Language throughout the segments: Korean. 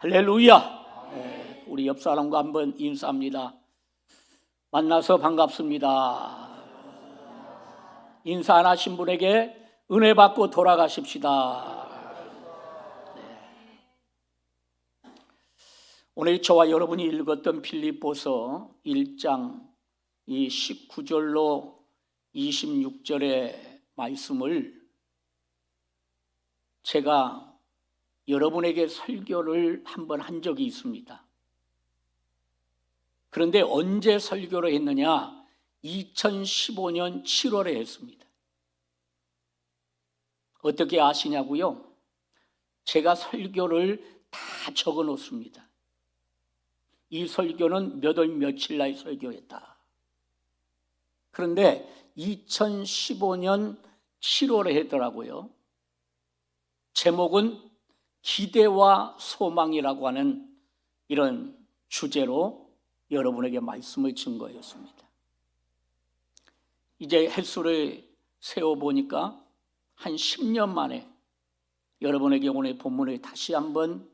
할렐루야. 우리 옆 사람과 한번 인사합니다. 만나서 반갑습니다. 인사 안 하신 분에게 은혜 받고 돌아가십시다. 오늘 저와 여러분이 읽었던 빌립보서 1장 이 19절로 26절의 말씀을 제가 여러분에게 설교를 한번 한 적이 있습니다. 그런데 언제 설교를 했느냐? 2015년 7월에 했습니다. 어떻게 아시냐고요? 제가 설교를 다 적어 놓습니다. 이 설교는 몇 월 며칠 날 설교했다. 그런데 2015년 7월에 했더라고요. 제목은 기대와 소망이라고 하는 이런 주제로 여러분에게 말씀을 준 거였습니다. 이제 횟수를 세어보니까 한 10년 만에 여러분에게 오늘 본문을 다시 한번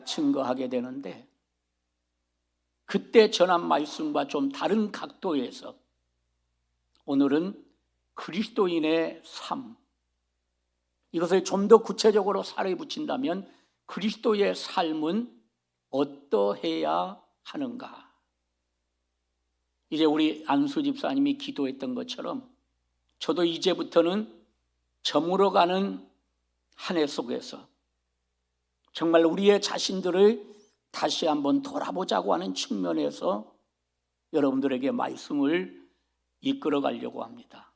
증거하게 되는데, 그때 전한 말씀과 좀 다른 각도에서 오늘은 그리스도인의 삶, 이것을 좀 더 구체적으로 살에 붙인다면 그리스도의 삶은 어떠해야 하는가? 이제 우리 안수 집사님이 기도했던 것처럼 저도 이제부터는 저물어가는 한 해 속에서 정말 우리의 자신들을 다시 한번 돌아보자고 하는 측면에서 여러분들에게 말씀을 이끌어 가려고 합니다.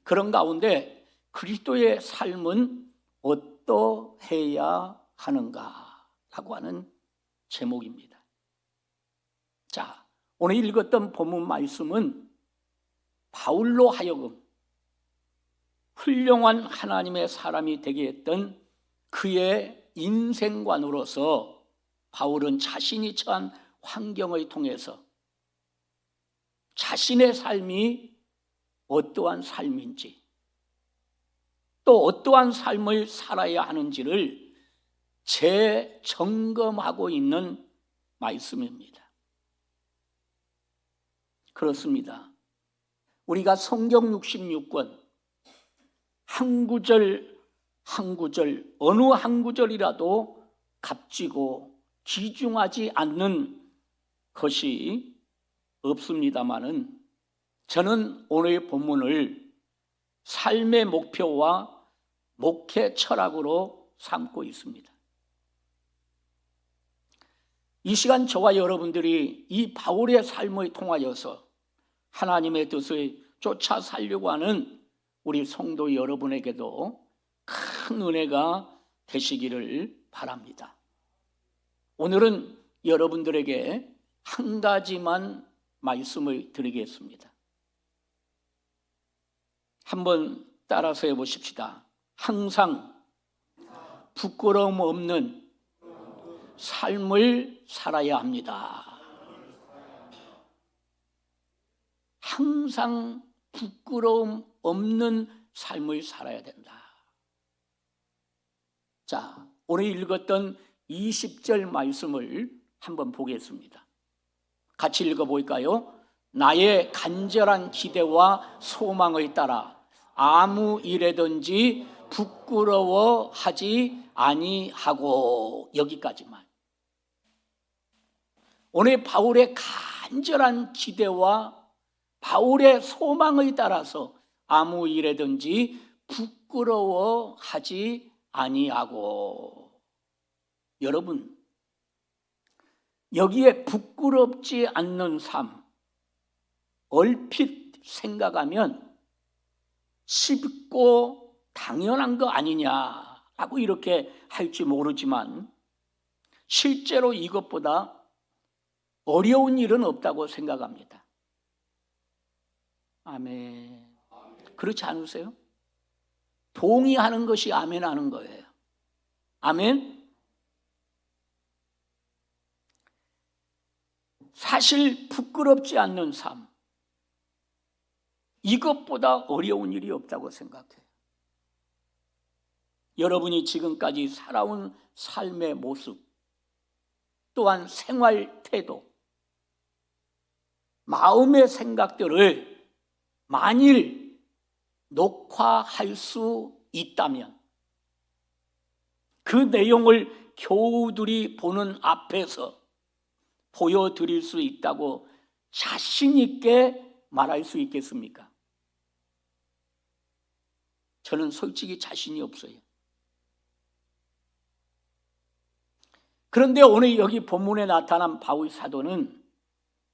그런 가운데 그리스도의 삶은 어떠해야 하는가라고 하는 제목입니다. 자, 오늘 읽었던 본문 말씀은 바울로 하여금 훌륭한 하나님의 사람이 되게 했던 그의 인생관으로서 바울은 자신이 처한 환경을 통해서 자신의 삶이 어떠한 삶인지, 또 어떠한 삶을 살아야 하는지를 재점검하고 있는 말씀입니다. 그렇습니다. 우리가 성경 66권 한 구절 한 구절, 어느 한 구절이라도 값지고 귀중하지 않는 것이 없습니다마는 저는 오늘 본문을 삶의 목표와 목회 철학으로 삼고 있습니다. 이 시간 저와 여러분들이 이 바울의 삶을 통하여서 하나님의 뜻을 쫓아 살려고 하는 우리 성도 여러분에게도 큰 은혜가 되시기를 바랍니다. 오늘은 여러분들에게 한 가지만 말씀을 드리겠습니다. 한번 따라서 해보십시다. 항상 부끄러움 없는 삶을 살아야 합니다. 항상 부끄러움 없는 삶을 살아야 된다. 자, 오늘 읽었던 20절 말씀을 한번 보겠습니다. 같이 읽어볼까요? 나의 간절한 기대와 소망을 따라 아무 일에든지 부끄러워하지 아니하고. 여기까지만. 오늘 바울의 간절한 기대와 바울의 소망을 따라서 아무 일에든지 부끄러워하지 아니하고. 여러분, 여기에 부끄럽지 않는 삶, 얼핏 생각하면 쉽고 당연한 거 아니냐라고 이렇게 할지 모르지만 실제로 이것보다 어려운 일은 없다고 생각합니다. 아멘. 그렇지 않으세요? 동의하는 것이 아멘 하는 거예요. 아멘. 사실 부끄럽지 않는 삶, 이것보다 어려운 일이 없다고 생각해요. 여러분이 지금까지 살아온 삶의 모습, 또한 생활 태도, 마음의 생각들을 만일 녹화할 수 있다면 그 내용을 교우들이 보는 앞에서 보여드릴 수 있다고 자신 있게 말할 수 있겠습니까? 저는 솔직히 자신이 없어요. 그런데 오늘 여기 본문에 나타난 바울 사도는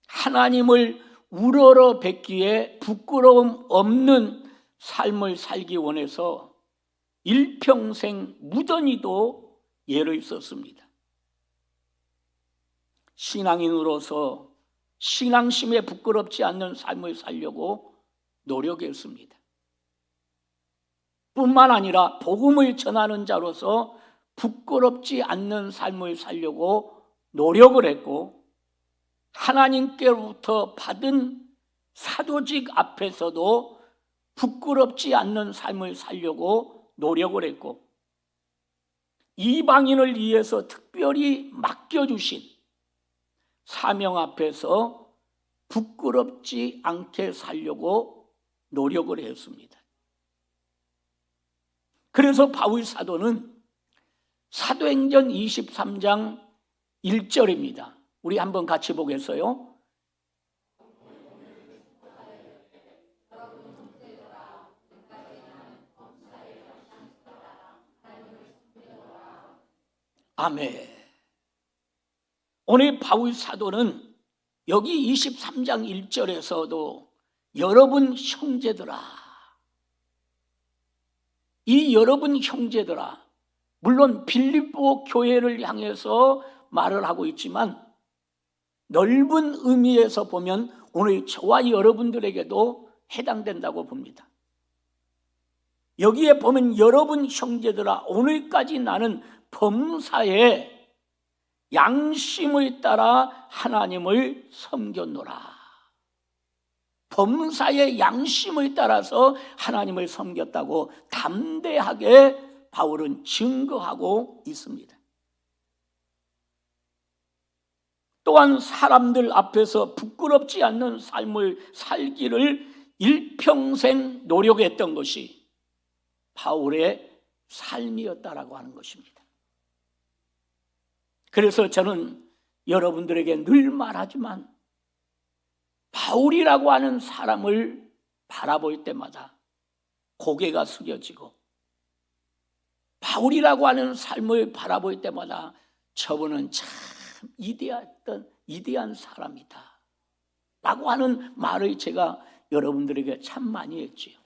하나님을 우러러 뵙기에 부끄러움 없는 삶을 살기 원해서 일평생 무던히도 예를 썼습니다. 신앙인으로서 신앙심에 부끄럽지 않는 삶을 살려고 노력했습니다. 뿐만 아니라 복음을 전하는 자로서 부끄럽지 않는 삶을 살려고 노력을 했고, 하나님께로부터 받은 사도직 앞에서도 부끄럽지 않는 삶을 살려고 노력을 했고, 이방인을 위해서 특별히 맡겨주신 사명 앞에서 부끄럽지 않게 살려고 노력을 했습니다. 그래서 바울 사도는 사도행전 23장 1절입니다. 우리 한번 같이 보겠어요? 아멘. 오늘 바울 사도는 여기 23장 1절에서도 여러분 형제들아, 이 여러분 형제들아, 물론 빌립보 교회를 향해서 말을 하고 있지만 넓은 의미에서 보면 오늘 저와 여러분들에게도 해당된다고 봅니다. 여기에 보면 여러분 형제들아, 오늘까지 나는 범사에 양심을 따라 하나님을 섬겼노라. 범사의 양심을 따라서 하나님을 섬겼다고 담대하게 바울은 증거하고 있습니다. 또한 사람들 앞에서 부끄럽지 않는 삶을 살기를 일평생 노력했던 것이 바울의 삶이었다라고 하는 것입니다. 그래서 저는 여러분들에게 늘 말하지만 바울이라고 하는 사람을 바라볼 때마다 고개가 숙여지고, 바울이라고 하는 삶을 바라볼 때마다 저분은 참 이대한 사람이다 라고 하는 말을 제가 여러분들에게 참 많이 했지요.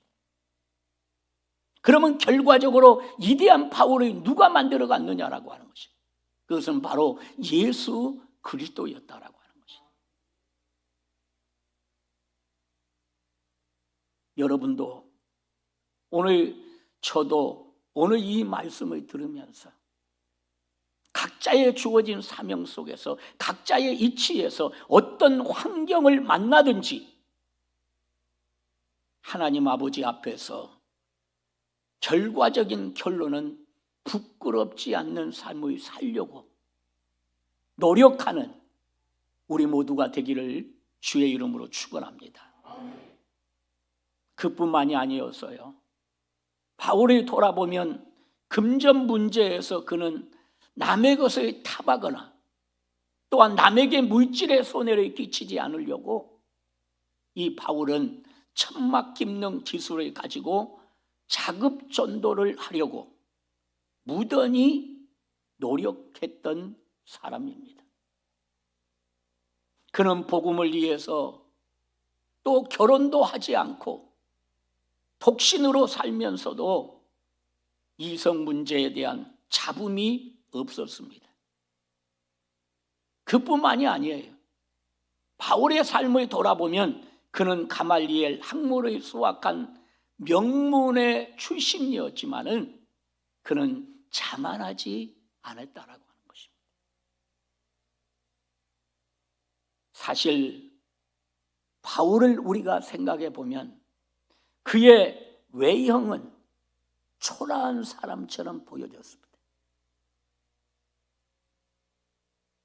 그러면 결과적으로 이대한 바울을 누가 만들어 갔느냐라고 하는 것입니다. 그것은 바로 예수 그리스도였다라고 하는 것입니다. 여러분도 오늘, 저도 오늘 이 말씀을 들으면서 각자의 주어진 사명 속에서 각자의 이치에서 어떤 환경을 만나든지 하나님 아버지 앞에서 결과적인 결론은 부끄럽지 않는 삶을 살려고 노력하는 우리 모두가 되기를 주의 이름으로 축원합니다. 그뿐만이 아니었어요. 바울이 돌아보면 금전 문제에서 그는 남의 것을 탐하거나 또한 남에게 물질의 손해를 끼치지 않으려고 이 바울은 천막 깁는 기술을 가지고 자급 전도를 하려고 무던히 노력했던 사람입니다. 그는 복음을 위해서 또 결혼도 하지 않고 독신으로 살면서도 이성 문제에 대한 잡음이 없었습니다. 그뿐만이 아니에요. 바울의 삶을 돌아보면 그는 가말리엘 학문을 수학한 명문의 출신이었지만은 그는 자만하지 않았다라고 하는 것입니다. 사실 바울을 우리가 생각해 보면 그의 외형은 초라한 사람처럼 보여졌습니다.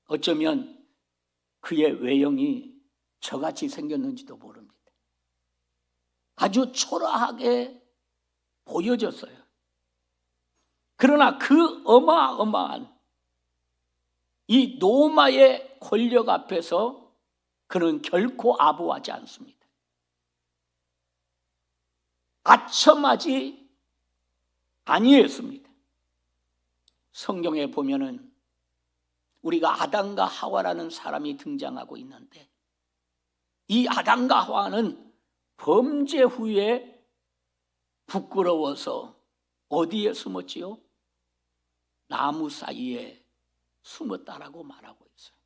어쩌면 그의 외형이 저같이 생겼는지도 모릅니다. 아주 초라하게 보여졌어요. 그러나 그 어마어마한 이 로마의 권력 앞에서 그는 결코 아부하지 않습니다. 아첨하지 아니했습니다. 성경에 보면은 우리가 아담과 하와라는 사람이 등장하고 있는데, 이 아담과 하와는 범죄 후에 부끄러워서 어디에 숨었지요? 나무 사이에 숨었다라고 말하고 있어요.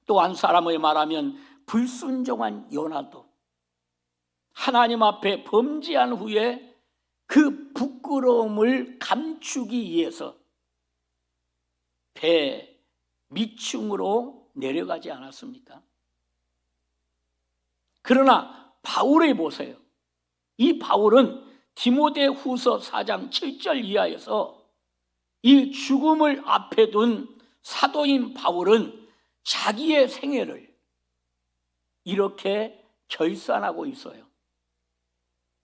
또 한 사람의 말하면 불순종한 요나도 하나님 앞에 범죄한 후에 그 부끄러움을 감추기 위해서 배 밑층으로 내려가지 않았습니까? 그러나 바울을 보세요. 이 바울은 디모데후서 4장 7절 이하에서 이 죽음을 앞에 둔 사도인 바울은 자기의 생애를 이렇게 결산하고 있어요.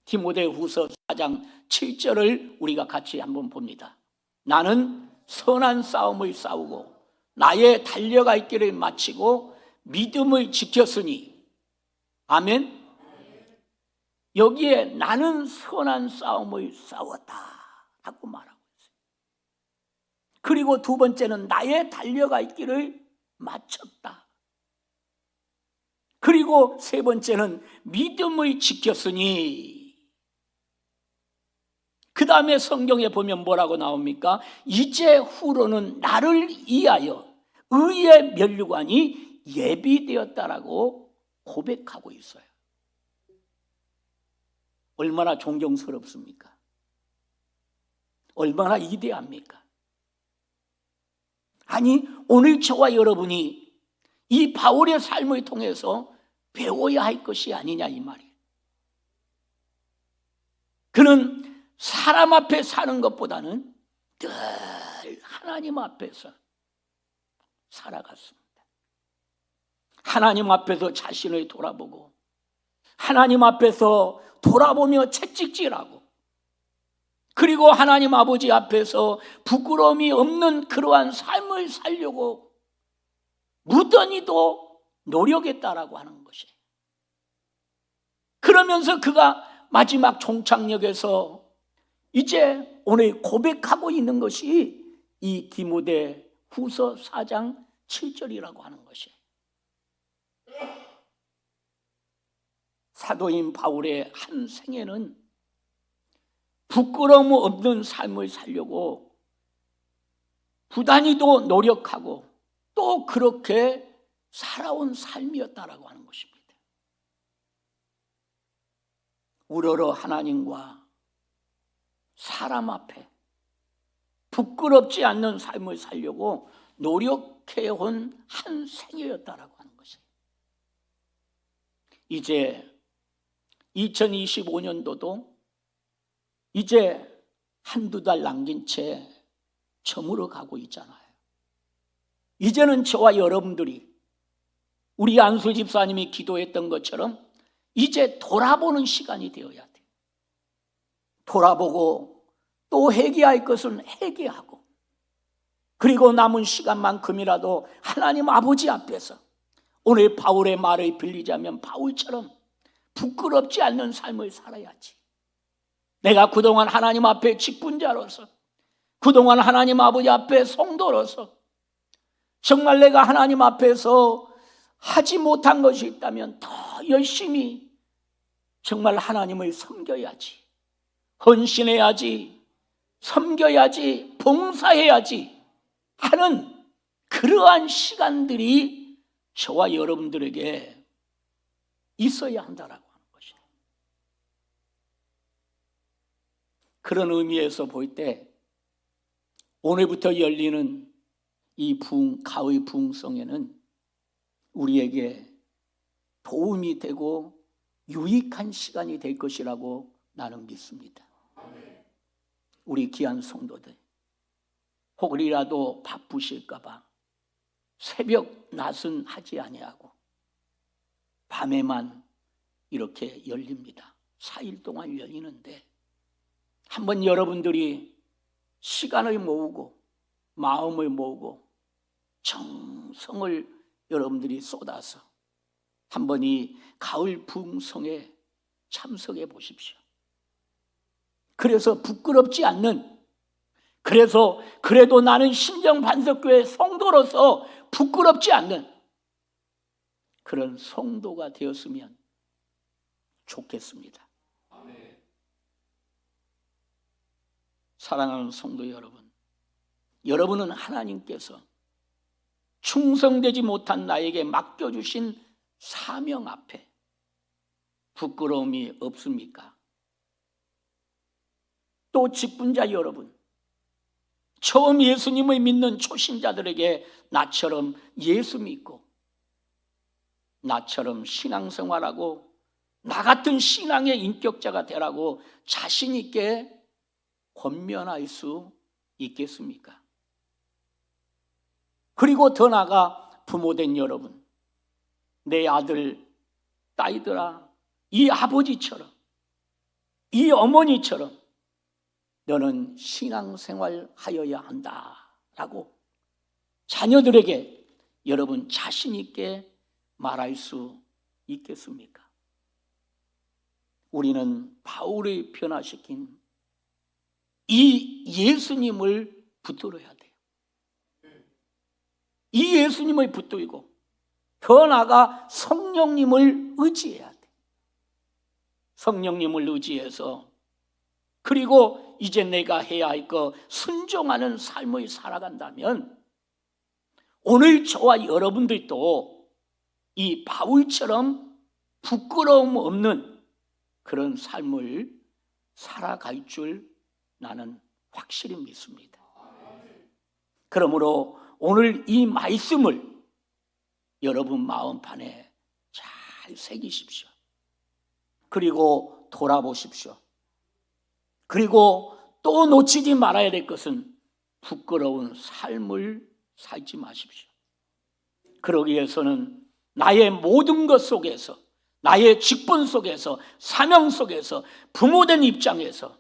디모데후서 4장 7절을 우리가 같이 한번 봅니다. 나는 선한 싸움을 싸우고 나의 달려갈 길을 마치고 믿음을 지켰으니, 아멘. 여기에 나는 선한 싸움을 싸웠다 라고 말하고 있어요. 그리고 두 번째는 나의 달려갈 길을 마쳤다. 그리고 세 번째는 믿음을 지켰으니, 그 다음에 성경에 보면 뭐라고 나옵니까? 이제 후로는 나를 위하여 의의 면류관이 예비되었다라고 고백하고 있어요. 얼마나 존경스럽습니까? 얼마나 위대합니까? 아니, 오늘 저와 여러분이 이 바울의 삶을 통해서 배워야 할 것이 아니냐 이 말이에요. 그는 사람 앞에 사는 것보다는 늘 하나님 앞에서 살아갔습니다. 하나님 앞에서 자신을 돌아보고, 하나님 앞에서 돌아보며 채찍질하고, 그리고 하나님 아버지 앞에서 부끄러움이 없는 그러한 삶을 살려고 무던히도 노력했다라고 하는 것이에요. 그러면서 그가 마지막 종착역에서 이제 오늘 고백하고 있는 것이 이 디모데후서 4장 7절이라고 하는 것이에요. 사도인 바울의 한 생애는 부끄러움 없는 삶을 살려고 부단히도 노력하고 또 그렇게 살아온 삶이었다라고 하는 것입니다. 우러러 하나님과 사람 앞에 부끄럽지 않는 삶을 살려고 노력해온 한 생애였다라고 하는 것이에요. 이제 2025년도도 이제 한두 달 남긴 채 저물어 가고 있잖아요. 이제는 저와 여러분들이 우리 안수 집사님이 기도했던 것처럼 이제 돌아보는 시간이 되어야 돼요. 돌아보고 또 회개할 것은 회개하고, 그리고 남은 시간만큼이라도 하나님 아버지 앞에서 오늘 바울의 말을 빌리자면 바울처럼 부끄럽지 않는 삶을 살아야지. 내가 그동안 하나님 앞에 직분자로서, 그동안 하나님 아버지 앞에 성도로서 정말 내가 하나님 앞에서 하지 못한 것이 있다면 더 열심히 정말 하나님을 섬겨야지, 헌신해야지, 섬겨야지, 봉사해야지 하는 그러한 시간들이 저와 여러분들에게 있어야 한다라고 하는 것이에요. 그런 의미에서 볼 때 오늘부터 열리는 이 가의 부흥성에는 우리에게 도움이 되고 유익한 시간이 될 것이라고 나는 믿습니다. 우리 귀한 성도들, 혹이라도 바쁘실까 봐 새벽 낮은 하지 아니하고 밤에만 이렇게 열립니다. 4일 동안 열리는데 한번 여러분들이 시간을 모으고 마음을 모으고 정성을 여러분들이 쏟아서 한번 이 가을 부흥성에 참석해 보십시오. 그래서 부끄럽지 않는, 그래서 그래도 나는 신정반석교회 성도로서 부끄럽지 않는 그런 성도가 되었으면 좋겠습니다. 사랑하는 성도 여러분, 여러분은 하나님께서 충성되지 못한 나에게 맡겨주신 사명 앞에 부끄러움이 없습니까? 또 직분자 여러분, 처음 예수님을 믿는 초신자들에게 나처럼 예수 믿고 나처럼 신앙생활하고 나 같은 신앙의 인격자가 되라고 자신 있게 권면할 수 있겠습니까? 그리고 더 나아가 부모된 여러분, 내 아들, 딸들아, 이 아버지처럼, 이 어머니처럼 너는 신앙생활 하여야 한다라고 자녀들에게 여러분 자신 있게 말할 수 있겠습니까? 우리는 바울이 변화시킨 이 예수님을 붙들어야 돼요. 이 예수님을 붙들고 더 나아가 성령님을 의지해야 돼요. 성령님을 의지해서 그리고 이제 내가 해야 할 거 순종하는 삶을 살아간다면 오늘 저와 여러분들도 이 바울처럼 부끄러움 없는 그런 삶을 살아갈 줄 나는 확실히 믿습니다. 그러므로 오늘 이 말씀을 여러분 마음판에 잘 새기십시오. 그리고 돌아보십시오. 그리고 또 놓치지 말아야 될 것은 부끄러운 삶을 살지 마십시오. 그러기 위해서는 나의 모든 것 속에서, 나의 직분 속에서, 사명 속에서, 부모된 입장에서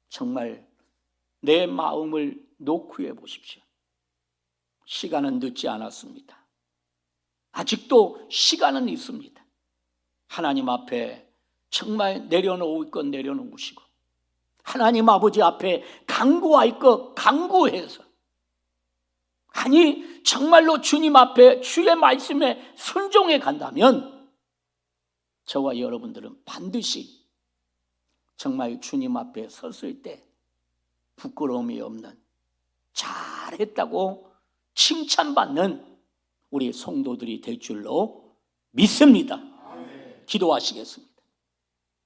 정말 내 마음을 노크해 보십시오. 시간은 늦지 않았습니다. 아직도 시간은 있습니다. 하나님 앞에 정말 내려놓을 것 내려놓으시고 하나님 아버지 앞에 간구할 것 간구해서, 아니 정말로 주님 앞에 주의 말씀에 순종해 간다면 저와 여러분들은 반드시 정말 주님 앞에 섰을 때 부끄러움이 없는, 잘했다고 칭찬받는 우리 성도들이 될 줄로 믿습니다. 기도하시겠습니다.